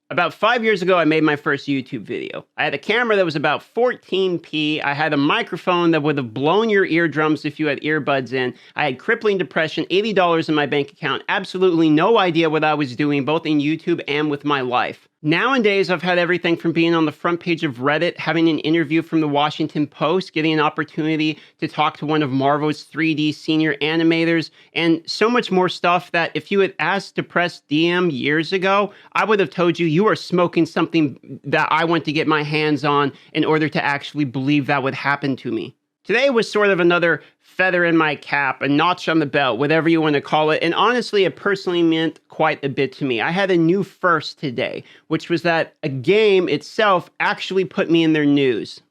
About 5 years ago, I made my first YouTube video. I had a camera that was about 14p. I had a microphone that would have blown your eardrums if you had earbuds in. I had crippling depression, $80 in my bank account, absolutely no idea what I was doing, both in YouTube and with my life. Nowadays, I've had everything from being on the front page of Reddit, having an interview from the Washington Post, getting an opportunity to talk to one of Marvel's 3D senior animators, and so much more stuff that if you had asked to press DM years ago, I would have told you are smoking something that I want to get my hands on in order to actually believe that would happen to me. Today was sort of another feather in my cap, a notch on the belt, whatever you want to call it, and honestly, it personally meant quite a bit to me. I had a new first today, which was that a game itself actually put me in their news.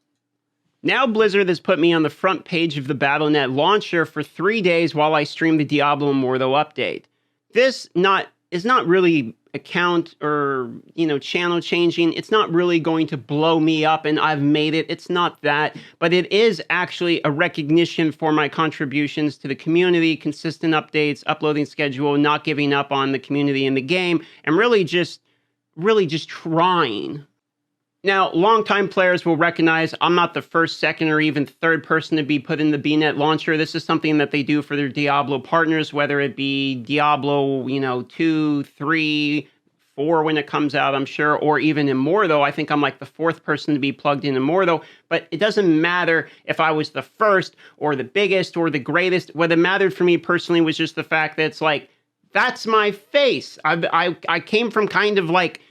Now Blizzard has put me on the front page of the Battle.net launcher for 3 days while I stream the Diablo Immortal update. This is not really account or, channel changing. It's not really going to blow me up and I've made it. It's not that, but it is actually a recognition for my contributions to the community, consistent updates, uploading schedule, not giving up on the community in the game, and really just trying. Now, longtime players will recognize I'm not the first, second, or even third person to be put in the BNet launcher. This is something that they do for their Diablo partners, whether it be Diablo, 2, 3, 4 when it comes out, I'm sure, or even Immortal. I think I'm like the fourth person to be plugged in Immortal, but it doesn't matter if I was the first or the biggest or the greatest. What it mattered for me personally was just the fact that it's like, that's my face. I came from kind of like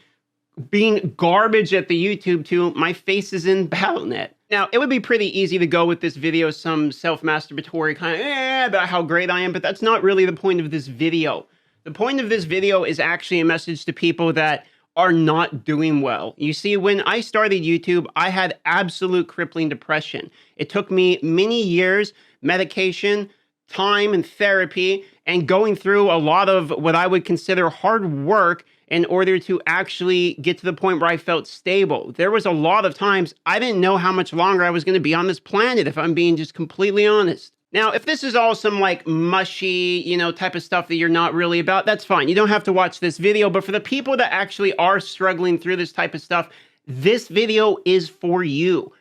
being garbage at the YouTube to my face is in Battle.net. Now, it would be pretty easy to go with this video, some self-masturbatory kind of about how great I am, but that's not really the point of this video. The point of this video is actually a message to people that are not doing well. You see, when I started YouTube, I had absolute crippling depression. It took me many years, medication, time, and therapy, and going through a lot of what I would consider hard work in order to actually get to the point where I felt stable. There was a lot of times I didn't know how much longer I was going to be on this planet, if I'm being just completely honest. Now, if this is all some like mushy, type of stuff that you're not really about, that's fine. You don't have to watch this video, but for the people that actually are struggling through this type of stuff, this video is for you.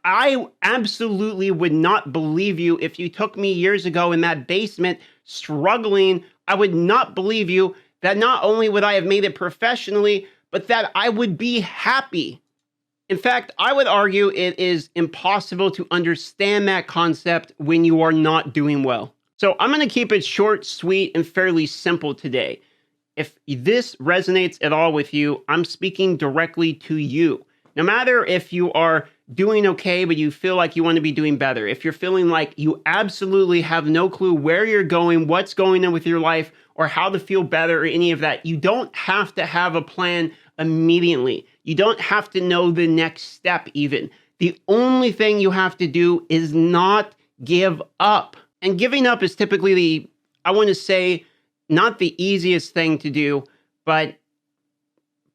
I absolutely would not believe you if you took me years ago in that basement struggling. I would not believe you that not only would I have made it professionally, but that I would be happy. In fact, I would argue it is impossible to understand that concept when you are not doing well. So I'm going to keep it short, sweet, and fairly simple today. If this resonates at all with you, I'm speaking directly to you. No matter if you are doing okay, but you feel like you want to be doing better, if you're feeling like you absolutely have no clue where you're going, what's going on with your life, or how to feel better, or any of that, you don't have to have a plan immediately. You don't have to know the next step even. The only thing you have to do is not give up. And giving up is typically I want to say, not the easiest thing to do, but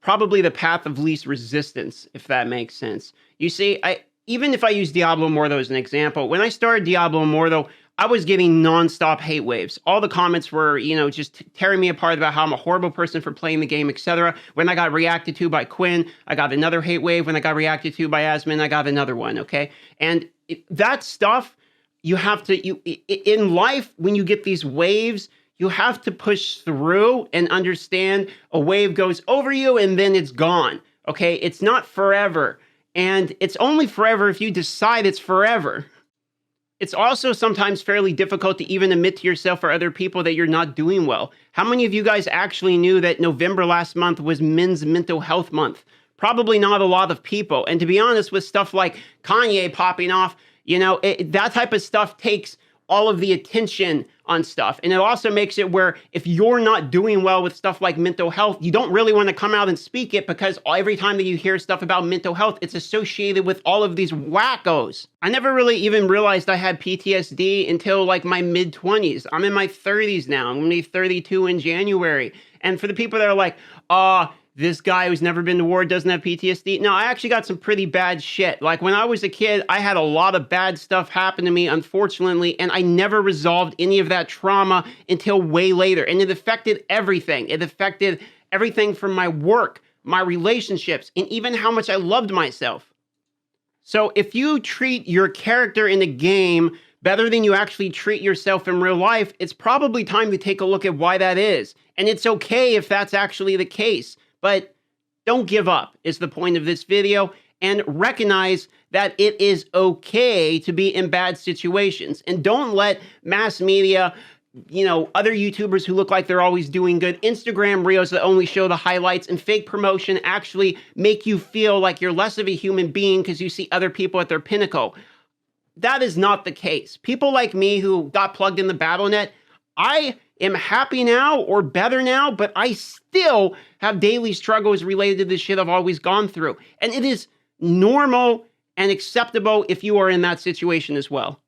probably the path of least resistance, if that makes sense. You see, even if I use Diablo Immortal as an example, when I started Diablo Immortal, I was getting nonstop hate waves. All the comments were, just tearing me apart about how I'm a horrible person for playing the game, etc. When I got reacted to by Quinn, I got another hate wave. When I got reacted to by Asmon, I got another one, okay? And that stuff, you have to, in life, when you get these waves, you have to push through and understand a wave goes over you and then it's gone, okay? It's not forever. And it's only forever if you decide it's forever. It's also sometimes fairly difficult to even admit to yourself or other people that you're not doing well. How many of you guys actually knew that November last month was Men's Mental Health Month? Probably not a lot of people. And to be honest, with stuff like Kanye popping off, that type of stuff takes all of the attention on stuff. And it also makes it where if you're not doing well with stuff like mental health, you don't really want to come out and speak it, because every time that you hear stuff about mental health, it's associated with all of these wackos. I never really even realized I had PTSD until like my mid-20s. I'm in my 30s now. I'm going to be 32 in January. And for the people that are like, this guy who's never been to war doesn't have PTSD. No, I actually got some pretty bad shit. Like when I was a kid, I had a lot of bad stuff happen to me, unfortunately, and I never resolved any of that trauma until way later. And it affected everything. It affected everything from my work, my relationships, and even how much I loved myself. So if you treat your character in the game better than you actually treat yourself in real life, it's probably time to take a look at why that is. And it's okay if that's actually the case, but don't give up is the point of this video, and recognize that it is okay to be in bad situations. And don't let mass media, other YouTubers who look like they're always doing good, Instagram reels that only show the highlights, and fake promotion actually make you feel like you're less of a human being because you see other people at their pinnacle. That is not the case. People like me who got plugged in the BattleNet, I am happy now or better now, but I still have daily struggles related to this shit I've always gone through. And it is normal and acceptable if you are in that situation as well.